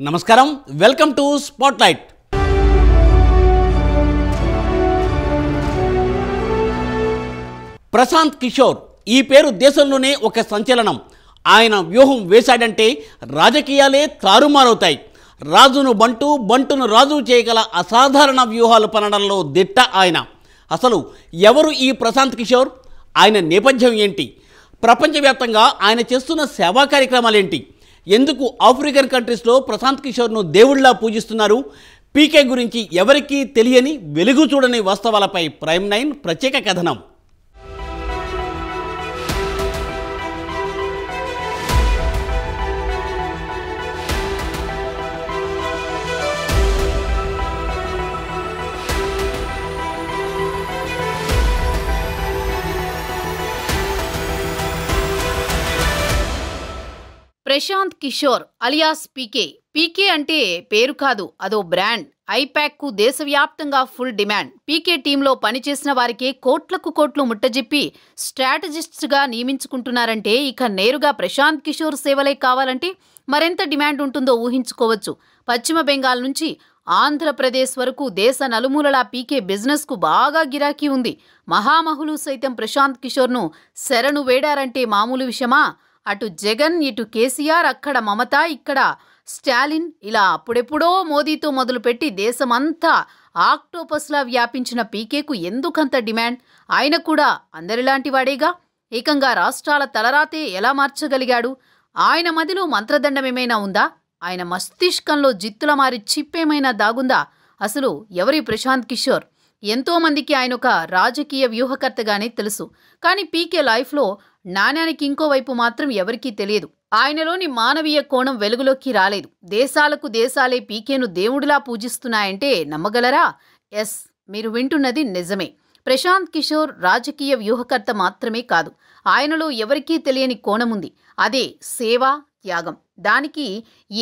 నమస్కారం, welcome to Spotlight. Prashant Kishor ఈ పేరు దేశంలోనే ఒక సంచలనం. ఆయన వ్యూహం వేశాడంటే రాజకీయాలే తారుమారవుతాయి. రాజును బంటు, బంటును రాజు చేయగల అసాధారణ వ్యూహాలు పనడంలో దిట్ట ఆయన. అసలు ఎవరు ఈ ప్రశాంత్ కిషోర్? ఆయన నేపథ్యం ఏంటి? ప్రపంచవ్యాప్తంగా ఆయన చేస్తున్న సేవా కార్యక్రమాలేంటి? ఎందుకు ఆఫ్రికన్ కంట్రీస్లో ప్రశాంత్ కిషోర్ను దేవుళ్లా పూజిస్తున్నారు? పీకే గురించి ఎవరికీ తెలియని, వెలుగు చూడని వాస్తవాలపై ప్రైమ్ 9 ప్రత్యేక కథనం. ప్రశాంత్ కిషోర్ అలియాస్ పీకే. పీకే అంటే పేరు కాదు, అదో బ్రాండ్. ఐపాక్కు దేశవ్యాప్తంగా ఫుల్ డిమాండ్. పీకే టీంలో పనిచేసిన వారికే కోట్లకు కోట్లు ముట్టజెప్పి స్ట్రాటజిస్ట్గా నియమించుకుంటున్నారంటే ఇక నేరుగా ప్రశాంత్ కిషోర్ సేవలే కావాలంటే మరెంత డిమాండ్ ఉంటుందో ఊహించుకోవచ్చు. పశ్చిమ బెంగాల్ నుంచి ఆంధ్రప్రదేశ్ వరకు దేశ నలుమూలలా పీకే బిజినెస్కు బాగా గిరాకీ ఉంది. మహామహులు సైతం ప్రశాంత్ కిషోర్ను శరణు వేడారంటే మామూలు విషయమా? అటు జగన్, ఇటు కేసీఆర్, అక్కడ మమత, ఇక్కడ స్టాలిన్, ఇలా అప్పుడెప్పుడో మోదీతో మొదలుపెట్టి దేశమంతా ఆక్టోపస్లా వ్యాపించిన పీకేకు ఎందుకంత డిమాండ్? ఆయన కూడా అందరిలాంటి వాడేగా. ఏకంగా రాష్ట్రాల తలరాతే ఎలా మార్చగలిగాడు? ఆయన మదిలో మంత్రదండమేమైనా ఉందా? ఆయన మస్తిష్కంలో జిత్తుల మారి చిప్పేమైనా దాగుందా? అసలు ఎవరి ప్రశాంత్ కిషోర్? ఎంతోమందికి ఆయన ఒక రాజకీయ వ్యూహకర్తగానే తెలుసు. కానీ పీకే లైఫ్లో నాణ్యానికి ఇంకోవైపు మాత్రం ఎవరికీ తెలియదు. ఆయనలోని మానవీయ కోణం వెలుగులోకి రాలేదు. దేశాలకు దేశాలే పీకేను దేవుడిలా పూజిస్తున్నాయంటే నమ్మగలరా? ఎస్, మీరు వింటున్నది నిజమే. ప్రశాంత్ కిషోర్ రాజకీయ వ్యూహకర్త మాత్రమే కాదు, ఆయనలో ఎవరికీ తెలియని కోణముంది. అదే సేవ, త్యాగం. దానికి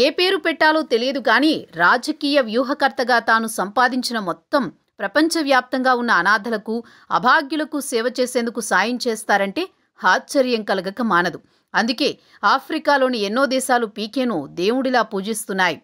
ఏ పేరు పెట్టాలో తెలియదు కానీ రాజకీయ వ్యూహకర్తగా తాను సంపాదించిన మొత్తం ప్రపంచవ్యాప్తంగా ఉన్న అనాథలకు, అభాగ్యులకు సేవ చేసేందుకు సాయం చేస్తారంటే ఆశ్చర్యం కలగక మానదు. అందుకే ఆఫ్రికాలోని ఎన్నో దేశాలు పీకేను దేవుడిలా పూజిస్తున్నాయి.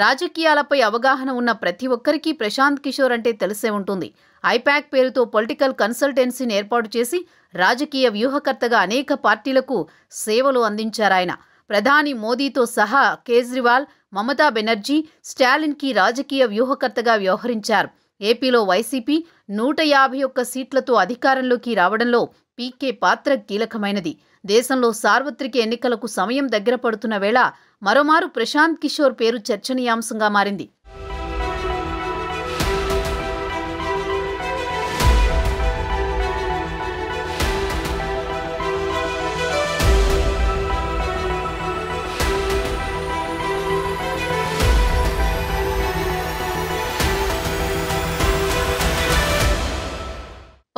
రాజకీయాలపై అవగాహన ఉన్న ప్రతి ఒక్కరికి ప్రశాంత్ కిషోర్ అంటే తెలిసే ఉంటుంది. ఐపాక్ పేరుతో పొలిటికల్ కన్సల్టెన్సీని ఏర్పాటు చేసి రాజకీయ వ్యూహకర్తగా అనేక పార్టీలకు సేవలు అందించారాయన. ప్రధాని మోదీతో సహా కేజ్రీవాల్, మమతా బెనర్జీ, స్టాలిన్కి రాజకీయ వ్యూహకర్తగా వ్యవహరించారు. ఏపీలో వైసీపీ 151 సీట్లతో అధికారంలోకి రావడంలో పీకే పాత్ర కీలకమైనది. దేశంలో సార్వత్రిక ఎన్నికలకు సమయం దగ్గర పడుతున్న వేళ మరోమారు ప్రశాంత్ కిషోర్ పేరు చర్చనీయాంశంగా మారింది.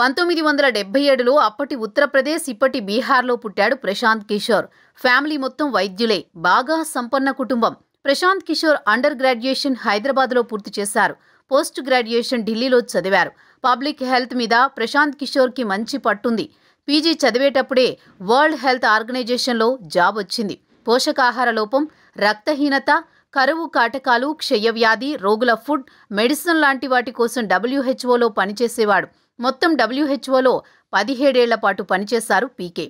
పంతొమ్మిది 1977లో అప్పటి ఉత్తరప్రదేశ్, ఇప్పటి బీహార్లో పుట్టాడు ప్రశాంత్ కిషోర్. ఫ్యామిలీ మొత్తం వైద్యులే. బాగా సంపన్న కుటుంబం. ప్రశాంత్ కిషోర్ అండర్ గ్రాడ్యుయేషన్ హైదరాబాద్లో పూర్తి చేశారు. పోస్ట్ గ్రాడ్యుయేషన్ ఢిల్లీలో చదివారు. పబ్లిక్ హెల్త్ మీద ప్రశాంత్ కిషోర్కి మంచి పట్టుంది. పీజీ చదివేటప్పుడే వరల్డ్ హెల్త్ ఆర్గనైజేషన్లో జాబ్ వచ్చింది. పోషకాహార లోపం, రక్తహీనత, కరువు కాటకాలు, క్షయవ్యాధి రోగుల ఫుడ్, మెడిసిన్ లాంటి వాటి కోసం WHOలో పనిచేసేవాడు. మొత్తం WHOలో 17 ఏళ్ల పాటు పనిచేశారు పీకే.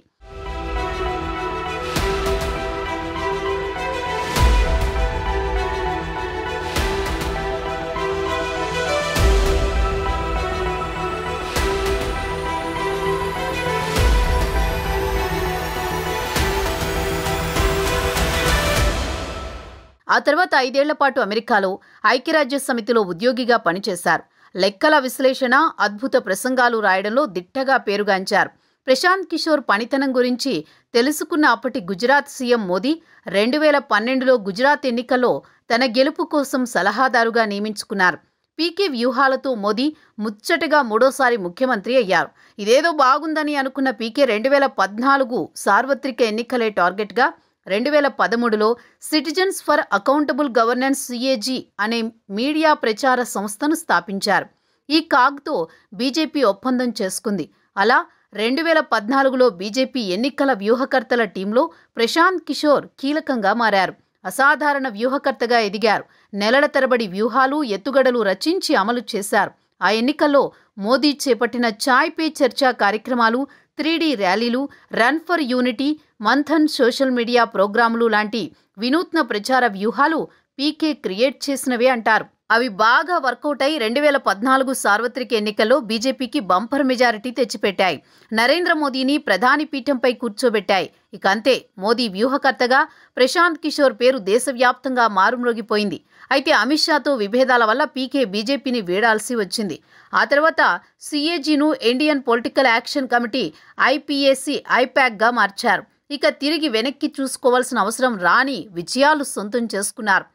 ఆ తర్వాత 5 ఏళ్ల పాటు అమెరికాలో ఐక్యరాజ్య సమితిలో ఉద్యోగిగా పనిచేశారు. లెక్కల విశ్లేషణ, అద్భుత ప్రసంగాలు రాయడంలో దిట్టగా పేరుగాంచారు. ప్రశాంత్ కిషోర్ పనితనం గురించి తెలుసుకున్న అప్పటి గుజరాత్ సీఎం మోదీ 2012లో గుజరాత్ ఎన్నికల్లో తన గెలుపు కోసం సలహాదారుగా నియమించుకున్నారు. పీకే వ్యూహాలతో మోదీ ముచ్చటగా మూడోసారి ముఖ్యమంత్రి అయ్యారు. ఇదేదో బాగుందని అనుకున్న పీకే 2014 సార్వత్రిక ఎన్నికలే టార్గెట్గా 2013లో citizens for accountable governance CAG అనే మీడియా ప్రచార సంస్థను స్థాపించారు. ఈ కాగ్తో బీజేపీ ఒప్పందం చేసుకుంది. అలా 2014లో బీజేపీ ఎన్నికల వ్యూహకర్తల టీంలో ప్రశాంత్ కిషోర్ కీలకంగా మారారు. అసాధారణ వ్యూహకర్తగా ఎదిగారు. నెలల తరబడి వ్యూహాలు, ఎత్తుగడలు రచించి అమలు చేశారు. ఆ ఎన్నికల్లో మోదీ చేపట్టిన చాయ్ పే చర్చా కార్యక్రమాలు, 3D ర్యాలీలు, run for unity, Manthan social media ప్రోగ్రాంలు లాంటి వినూత్న ప్రచార వ్యూహాలు పీకే క్రియేట్ చేసినవే అంటారు. అవి బాగా వర్కౌట్ అయి 2014 సార్వత్రిక ఎన్నికల్లో బీజేపీకి బంపర్ మెజారిటీ తెచ్చిపెట్టాయి. నరేంద్ర మోదీని ప్రధాని పీఠంపై కూర్చోబెట్టాయి. ఇక అంతే, మోదీ వ్యూహకర్తగా ప్రశాంత్ కిషోర్ పేరు దేశవ్యాప్తంగా మారుమ్రోగిపోయింది. అయితే అమిత్ షాతో విభేదాల వల్ల పీకే బీజేపీని వీడాల్సి వచ్చింది. ఆ తర్వాత సిఏజీను ఇండియన్ పొలిటికల్ యాక్షన్ కమిటీ ఐపీఏసీ ఐపాక్గా మార్చారు. ఇక తిరిగి వెనక్కి చూసుకోవాల్సిన అవసరం రాని విజయాలు సొంతం చేసుకున్నారు.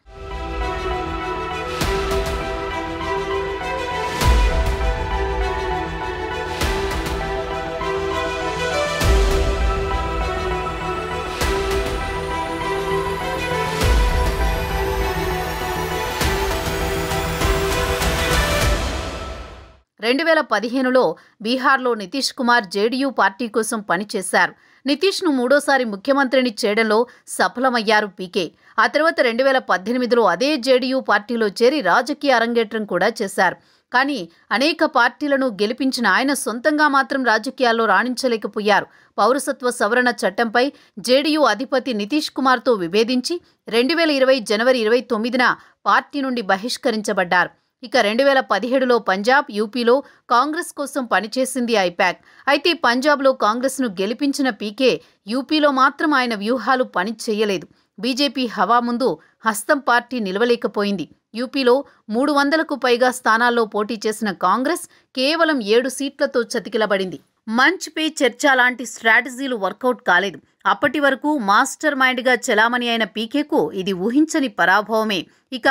రెండు 2015లో బీహార్లో నితీష్ కుమార్ జేడీయూ పార్టీ కోసం పనిచేశారు. నితీష్ను మూడోసారి ముఖ్యమంత్రిని చేయడంలో సఫలమయ్యారు పీకే. ఆ తర్వాత 2018లో అదే జేడీయూ పార్టీలో చేరి రాజకీయ అరంగేట్రం కూడా చేశారు. కానీ అనేక పార్టీలను గెలిపించిన ఆయన సొంతంగా మాత్రం రాజకీయాల్లో రాణించలేకపోయారు. పౌరసత్వ సవరణ చట్టంపై జేడీయూ అధిపతి నితీష్ కుమార్తో విభేదించి 2020 జనవరి 29న పార్టీ నుండి బహిష్కరించబడ్డారు. ఇక 2017లో పంజాబ్, యూపీలో కాంగ్రెస్ కోసం పనిచేసింది ఐపాక్. అయితే పంజాబ్లో కాంగ్రెస్ను గెలిపించిన పీకే యూపీలో మాత్రం ఆయన వ్యూహాలు పని చేయలేదు. బీజేపీ హవా ముందు హస్తం పార్టీ నిలవలేకపోయింది. యూపీలో 300కు పైగా స్థానాల్లో పోటీ చేసిన కాంగ్రెస్ కేవలం 7 సీట్లతో చతికిలబడింది. మంచ్ పే చర్చ లాంటి స్ట్రాటజీలు వర్కౌట్ కాలేదు. అప్పటి వరకు మాస్టర్ మైండ్గా చెలామణి అయిన పీకేకు ఇది ఊహించని పరాభవమే. ఇక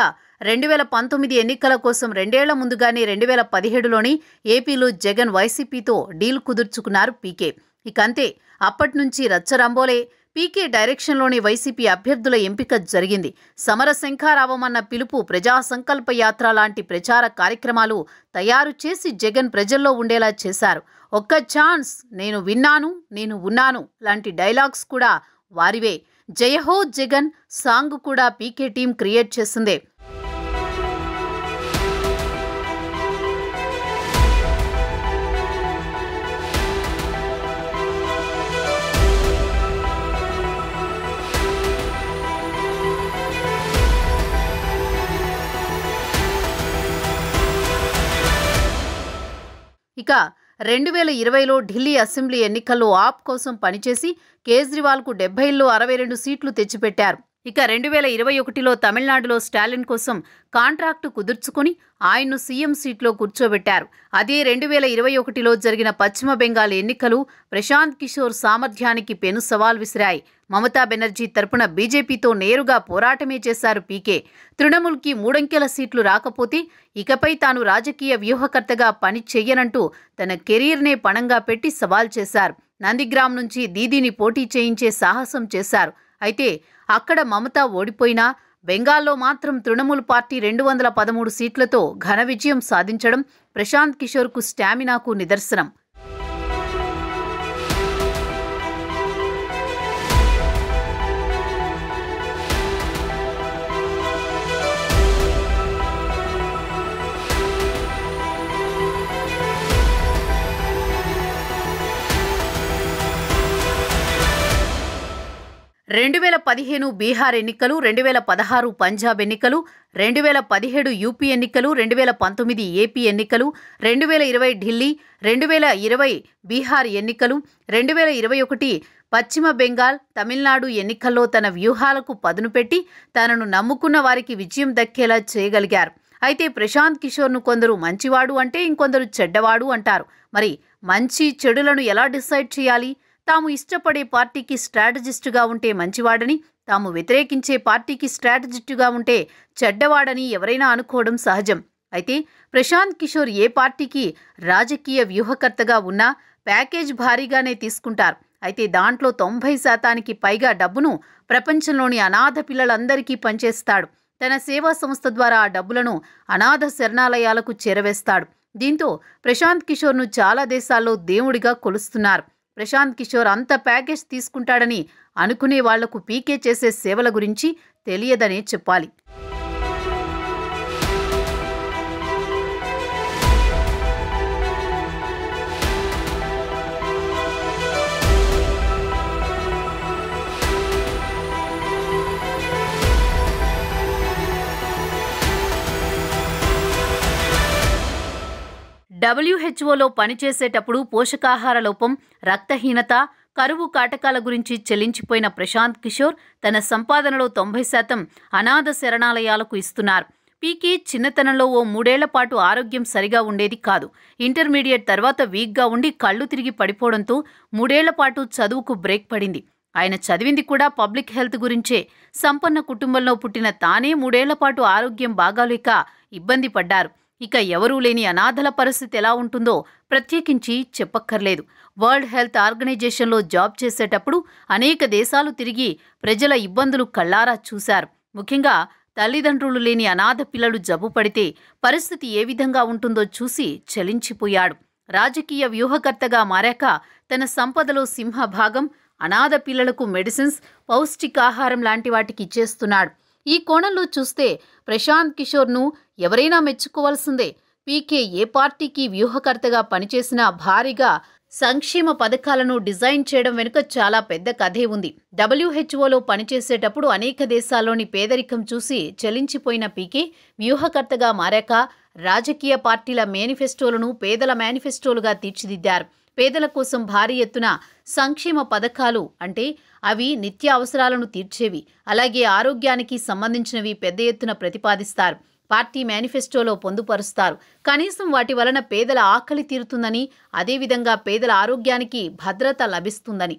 2019 ఎన్నికల కోసం 2 ఏళ్ల ముందుగానే 2017లోని ఏపీలో జగన్ వైసీపీతో డీల్ కుదుర్చుకున్నారు పీకే. ఇక అంతే, అప్పట్నుంచి రచ్చరంబోలే. పీకే డైరెక్షన్లోని వైసీపీ అభ్యర్థుల ఎంపిక జరిగింది. సమర శంఖారావమన్న పిలుపు, ప్రజా సంకల్ప యాత్ర లాంటి ప్రచార కార్యక్రమాలు తయారు చేసి జగన్ ప్రజల్లో ఉండేలా చేశారు. ఒక్క ఛాన్స్, నేను విన్నాను, నేను ఉన్నాను లాంటి డైలాగ్స్ కూడా వారివే. జయహో జగన్ సాంగ్ కూడా పీకే టీం క్రియేట్ చేసిందే. ఇక 2020లో ఢిల్లీ అసెంబ్లీ ఎన్నికల్లో ఆప్ కోసం పనిచేసి కేజ్రీవాల్కు 70లో 62 సీట్లు తెచ్చిపెట్టారు. ఇక 2021లో తమిళనాడులో స్టాలిన్ కోసం కాంట్రాక్టు కుదుర్చుకుని ఆయన్ను సీఎం సీట్లో కూర్చోబెట్టారు. అదే 2021లో జరిగిన పశ్చిమ బెంగాల్ ఎన్నికలు ప్రశాంత్ కిషోర్ సామర్థ్యానికి పెను సవాల్ విసిరాయి. మమతా బెనర్జీ తరపున బీజేపీతో నేరుగా పోరాటమే చేశారు పీకే. తృణమూల్కి 3 అంకెల సీట్లు రాకపోతే ఇకపై తాను రాజకీయ వ్యూహకర్తగా పని చెయ్యనంటూ తన కెరీర్నే పణంగా పెట్టి సవాల్ చేశారు. నందిగ్రామ్ నుంచి దీదీని పోటీ చేయించే సాహసం చేశారు. అయితే అక్కడ మమతా ఓడిపోయినా బెంగాల్లో మాత్రం తృణమూల్ పార్టీ 213 సీట్లతో ఘన విజయం సాధించడం ప్రశాంత్ కిషోర్కు స్టామినాకు నిదర్శనం. రెండు 2015 బీహార్ ఎన్నికలు, 2016 పంజాబ్ ఎన్నికలు, 2017 యూపీ ఎన్నికలు, 2019 ఏపీ ఎన్నికలు, 2020 ఢిల్లీ, 2020 బీహార్ ఎన్నికలు, 2021 పశ్చిమ బెంగాల్, తమిళనాడు ఎన్నికల్లో తన వ్యూహాలకు పదును పెట్టి తనను నమ్ముకున్న వారికి విజయం దక్కేలా చేయగలిగారు. అయితే ప్రశాంత్ కిషోర్ను కొందరు మంచివాడు అంటే ఇంకొందరు చెడ్డవాడు అంటారు. మరి మంచి చెడులను ఎలా డిసైడ్ చేయాలి? తాము ఇష్టపడే పార్టీకి స్ట్రాటజిస్టుగా ఉంటే మంచివాడని, తాము వ్యతిరేకించే పార్టీకి స్ట్రాటజిస్టుగా ఉంటే చెడ్డవాడని ఎవరైనా అనుకోవడం సహజం. అయితే ప్రశాంత్ కిషోర్ ఏ పార్టీకి రాజకీయ వ్యూహకర్తగా ఉన్నా ప్యాకేజ్ భారీగానే తీసుకుంటారు. అయితే దాంట్లో 90% పైగా డబ్బును ప్రపంచంలోని అనాథ పిల్లలందరికీ పంచేస్తాడు. తన సేవా సంస్థ ద్వారా ఆ డబ్బులను అనాథ శరణాలయాలకు చేరవేస్తాడు. దీంతో ప్రశాంత్ కిషోర్ను చాలా దేశాల్లో దేవుడిగా కొలుస్తున్నారు. ప్రశాంత్ కిషోర్ అంత ప్యాకేజ్ తీసుకుంటాడని అనుకునే వాళ్లకు పీకే చేసే సేవల గురించి తెలియదనే చెప్పాలి. WHOలో పనిచేసేటప్పుడు పోషకాహార లోపం, రక్తహీనత, కరువు కాటకాల గురించి చెల్లించిపోయిన ప్రశాంత్ కిషోర్ తన సంపాదనలో 90% అనాథ శరణాలయాలకు ఇస్తున్నారు. పీకే చిన్నతనంలో ఓ 3 ఏళ్ల పాటు ఆరోగ్యం సరిగా ఉండేది కాదు. ఇంటర్మీడియట్ తర్వాత వీక్గా ఉండి కళ్ళు తిరిగి పడిపోవడంతో 3 ఏళ్ల పాటు చదువుకు బ్రేక్ పడింది. ఆయన చదివింది కూడా పబ్లిక్ హెల్త్ గురించే. సంపన్న కుటుంబంలో పుట్టిన తానే 3 ఏళ్ల పాటు ఆరోగ్యం బాగాలేక ఇబ్బంది పడ్డారు. ఇక ఎవరూ లేని అనాథల పరిస్థితి ఎలా ఉంటుందో ప్రత్యేకించి చెప్పక్కర్లేదు. వరల్డ్ హెల్త్ ఆర్గనైజేషన్లో జాబ్ చేసేటప్పుడు అనేక దేశాలు తిరిగి ప్రజల ఇబ్బందులు కళ్లారా చూశారు. ముఖ్యంగా తల్లిదండ్రులు లేని అనాథ పిల్లలు జబ్బు పడితే పరిస్థితి ఏ విధంగా ఉంటుందో చూసి చలించిపోయాడు. రాజకీయ వ్యూహకర్తగా మారాక తన సంపదలో సింహభాగం అనాథ పిల్లలకు మెడిసిన్స్, పౌష్టికాహారం లాంటి వాటికి ఇచ్చేస్తున్నాడు. ఈ కోణంలో చూస్తే ప్రశాంత్ కిషోర్ను ఎవరైనా మెచ్చుకోవాల్సిందే. పీకే ఏ పార్టీకి వ్యూహకర్తగా పనిచేసినా భారీగా సంక్షేమ పథకాలను డిజైన్ చేయడం వెనుక చాలా పెద్ద కథే ఉంది. WHOలో పనిచేసేటప్పుడు అనేక దేశాల్లోని పేదరికం చూసి చెలించిపోయిన పీకే వ్యూహకర్తగా మారాక రాజకీయ పార్టీల మేనిఫెస్టోలను పేదల మేనిఫెస్టోలుగా తీర్చిదిద్దారు. పేదల కోసం భారీ ఎత్తున సంక్షేమ పథకాలు అంటే అవి నిత్య అవసరాలను తీర్చేవి, అలాగే ఆరోగ్యానికి సంబంధించినవి పెద్ద ఎత్తున ప్రతిపాదిస్తారు. పార్టీ మేనిఫెస్టోలో పొందుపరుస్తారు. కనీసం వాటి వలన పేదల ఆకలి తీరుతుందని, అదేవిధంగా పేదల ఆరోగ్యానికి భద్రత లభిస్తుందని.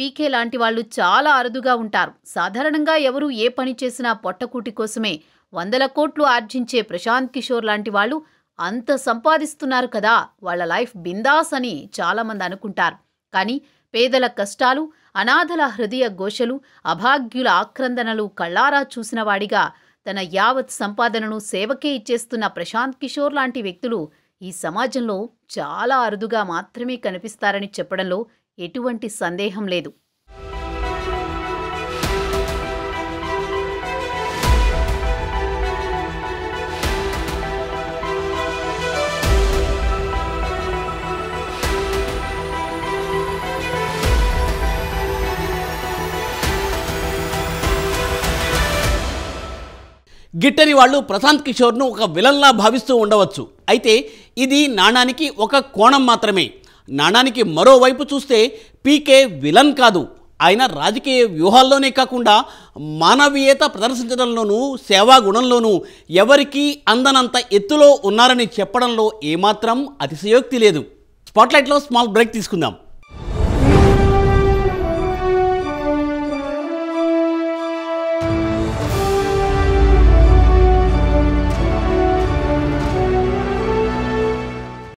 పీకే లాంటి వాళ్ళు చాలా అరుదుగా ఉంటారు. సాధారణంగా ఎవరు ఏ పని చేసినా పొట్టకూటి కోసమే. 100 కోట్లు ఆర్జించే ప్రశాంత్ కిషోర్ లాంటి వాళ్ళు అంత సంపాదిస్తున్నారు కదా, వాళ్ళ లైఫ్ బిందాస్ అని చాలామంది అనుకుంటారు. కానీ పేదల కష్టాలు, అనాథల హృదయ ఘోషలు, అభాగ్యుల ఆక్రందనలు కళ్ళారా చూసిన వాడిగా తన యావత్ సంపాదనను సేవకే ఇచ్చేస్తున్న ప్రశాంత్ కిషోర్ లాంటి వ్యక్తులు ఈ సమాజంలో చాలా అరుదుగా మాత్రమే కనిపిస్తారని చెప్పడంలో ఎటువంటి సందేహం లేదు. గిట్టని వాళ్ళు ప్రశాంత్ కిషోర్ను ఒక విలన్లా భావిస్తూ ఉండవచ్చు. అయితే ఇది నాణానికి ఒక కోణం మాత్రమే. నాణానికి మరోవైపు చూస్తే పీకే విలన్ కాదు. ఆయన రాజకీయ వ్యూహాల్లోనే కాకుండా మానవీయత ప్రదర్శించడంలోనూ, సేవా గుణంలోనూ ఎవరికీ అందనంత ఎత్తులో ఉన్నారని చెప్పడంలో ఏమాత్రం అతిశయోక్తి లేదు. స్పాట్లైట్లో స్మాల్ బ్రేక్ తీసుకుందాం.